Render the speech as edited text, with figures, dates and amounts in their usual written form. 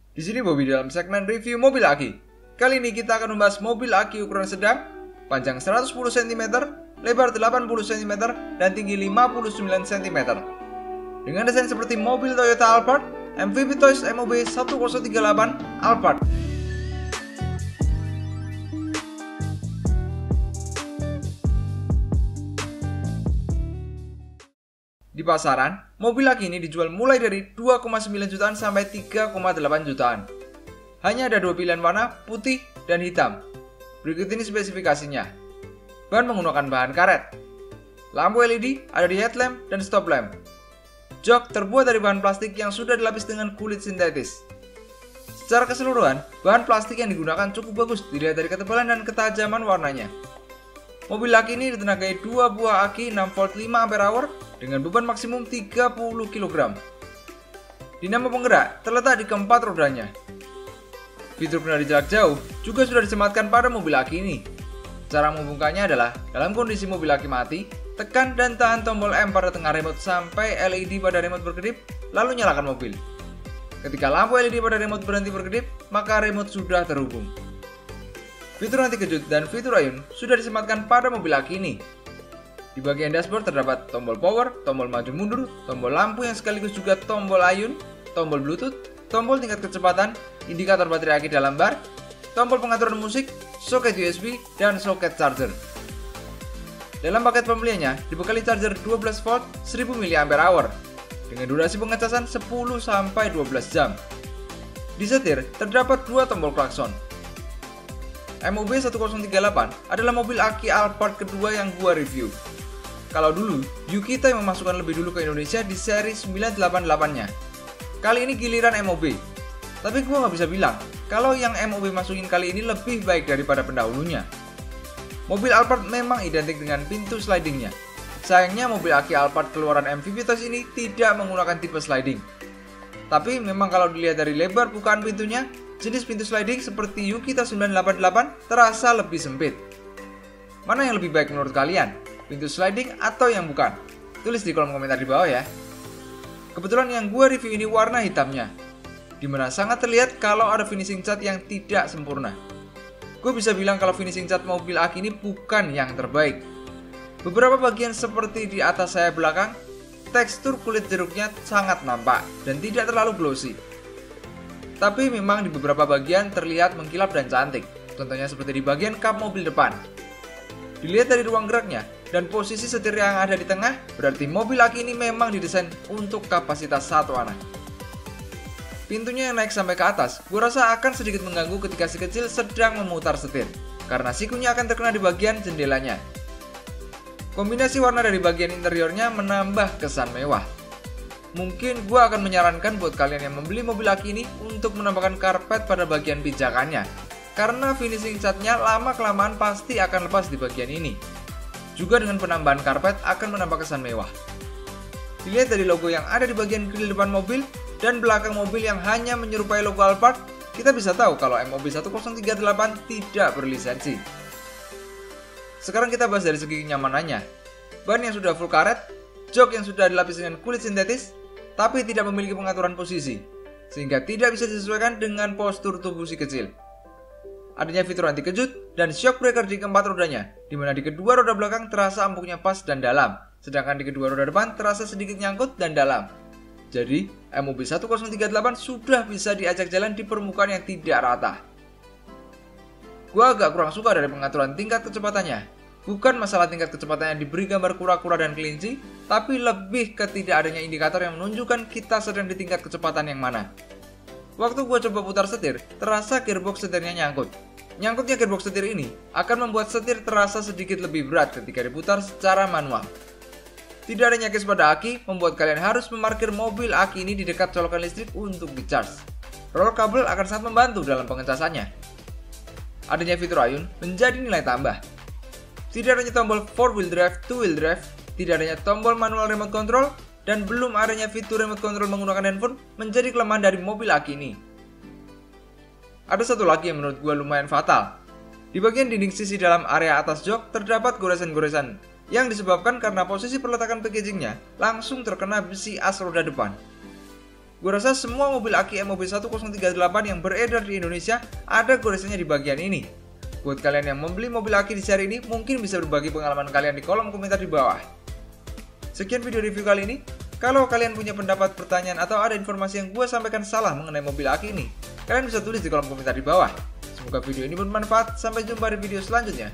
Di sini Bobby dalam segmen review mobil aki. Kali ini kita akan membahas mobil aki ukuran sedang, panjang 110 cm, lebar 80 cm, dan tinggi 59 cm. Dengan desain seperti mobil Toyota Alphard, MVP Toys MOB 1038 Alphard. Di pasaran, mobil aki ini dijual mulai dari 2,9 jutaan sampai 3,8 jutaan. Hanya ada dua pilihan warna, putih dan hitam. Berikut ini spesifikasinya. Ban menggunakan bahan karet. Lampu LED ada di headlamp dan stop lamp. Jok terbuat dari bahan plastik yang sudah dilapis dengan kulit sintetis. Secara keseluruhan, bahan plastik yang digunakan cukup bagus dilihat dari ketebalan dan ketajaman warnanya. Mobil aki ini ditenagai dua buah aki 6 volt 5 Ah dengan beban maksimum 30 kg. Dinamo penggerak terletak di keempat rodanya. Fitur pengendali jarak jauh juga sudah disematkan pada mobil aki ini. Cara membukanya adalah dalam kondisi mobil aki mati, tekan dan tahan tombol M pada tengah remote sampai LED pada remote berkedip, lalu nyalakan mobil. Ketika lampu LED pada remote berhenti berkedip, maka remote sudah terhubung. Fitur anti kejut dan fitur ayun sudah disematkan pada mobil aki ini. Di bagian dashboard terdapat tombol power, tombol maju mundur, tombol lampu yang sekaligus juga tombol ayun, tombol bluetooth, tombol tingkat kecepatan, indikator baterai aki dalam bar, tombol pengaturan musik, soket USB, dan soket charger. Dalam paket pembeliannya dibekali charger 12 volt 1000 mAh dengan durasi pengecasan 10-12 jam. Di setir terdapat dua tombol klakson. MOB 1038 adalah mobil aki Alphard kedua yang gua review. Kalau dulu, Yukita yang memasukkan lebih dulu ke Indonesia di seri 988-nya. Kali ini giliran MOB. Tapi gua nggak bisa bilang kalau yang MOB masukin kali ini lebih baik daripada pendahulunya. Mobil Alphard memang identik dengan pintu slidingnya. Sayangnya mobil aki Alphard keluaran MVP Toys ini tidak menggunakan tipe sliding. Tapi memang kalau dilihat dari lebar bukaan pintunya, jenis pintu sliding seperti Yukita 988 terasa lebih sempit. Mana yang lebih baik menurut kalian? Pintu sliding atau yang bukan? Tulis di kolom komentar di bawah ya. Kebetulan yang gue review ini warna hitamnya, dimana sangat terlihat kalau ada finishing cat yang tidak sempurna. Gue bisa bilang kalau finishing cat mobil aki ini bukan yang terbaik. Beberapa bagian seperti di atas sayap belakang, tekstur kulit jeruknya sangat nampak dan tidak terlalu glossy. Tapi memang di beberapa bagian terlihat mengkilap dan cantik, contohnya seperti di bagian kap mobil depan. Dilihat dari ruang geraknya dan posisi setir yang ada di tengah, berarti mobil aki ini memang didesain untuk kapasitas satu anak. Pintunya yang naik sampai ke atas, gue rasa akan sedikit mengganggu ketika si kecil sedang memutar setir, karena sikunya akan terkena di bagian jendelanya. Kombinasi warna dari bagian interiornya menambah kesan mewah. Mungkin gue akan menyarankan buat kalian yang membeli mobil aki ini untuk menambahkan karpet pada bagian pijakannya, karena finishing catnya lama-kelamaan pasti akan lepas di bagian ini. Juga dengan penambahan karpet akan menambah kesan mewah. Dilihat dari logo yang ada di bagian grill depan mobil dan belakang mobil yang hanya menyerupai logo Alphard, kita bisa tahu kalau MOB 1038 tidak berlisensi. Sekarang kita bahas dari segi kenyamanannya. Ban yang sudah full karet, jok yang sudah dilapis dengan kulit sintetis, tapi tidak memiliki pengaturan posisi, sehingga tidak bisa disesuaikan dengan postur tubuh si kecil. Adanya fitur anti kejut dan shock breaker di keempat rodanya, di mana di kedua roda belakang terasa empuknya pas dan dalam, sedangkan di kedua roda depan terasa sedikit nyangkut dan dalam. Jadi, MOB 1038 sudah bisa diajak jalan di permukaan yang tidak rata. Gua agak kurang suka dari pengaturan tingkat kecepatannya. Bukan masalah tingkat kecepatan yang diberi gambar kura-kura dan kelinci, tapi lebih ke tidak adanya indikator yang menunjukkan kita sedang di tingkat kecepatan yang mana. Waktu gua coba putar setir, terasa gearbox setirnya nyangkut. Nyangkutnya gearbox setir ini akan membuat setir terasa sedikit lebih berat ketika diputar secara manual. Tidak adanya case pada aki membuat kalian harus memarkir mobil aki ini di dekat colokan listrik untuk di-charge. Roll kabel akan sangat membantu dalam pengecasannya. Adanya fitur ayun menjadi nilai tambah. Tidak adanya tombol 4-wheel drive, 2-wheel drive, tidak adanya tombol manual remote control, dan belum adanya fitur remote control menggunakan handphone menjadi kelemahan dari mobil aki ini. Ada satu lagi yang menurut gue lumayan fatal. Di bagian dinding sisi dalam area atas jok terdapat goresan-goresan yang disebabkan karena posisi peletakan packagingnya langsung terkena besi as roda depan. Gue rasa semua mobil aki MOB 1038 yang beredar di Indonesia ada goresannya di bagian ini. Buat kalian yang membeli mobil aki di seri ini, mungkin bisa berbagi pengalaman kalian di kolom komentar di bawah. Sekian video review kali ini. Kalau kalian punya pendapat, pertanyaan, atau ada informasi yang gue sampaikan salah mengenai mobil aki ini, kalian bisa tulis di kolom komentar di bawah. Semoga video ini bermanfaat. Sampai jumpa di video selanjutnya.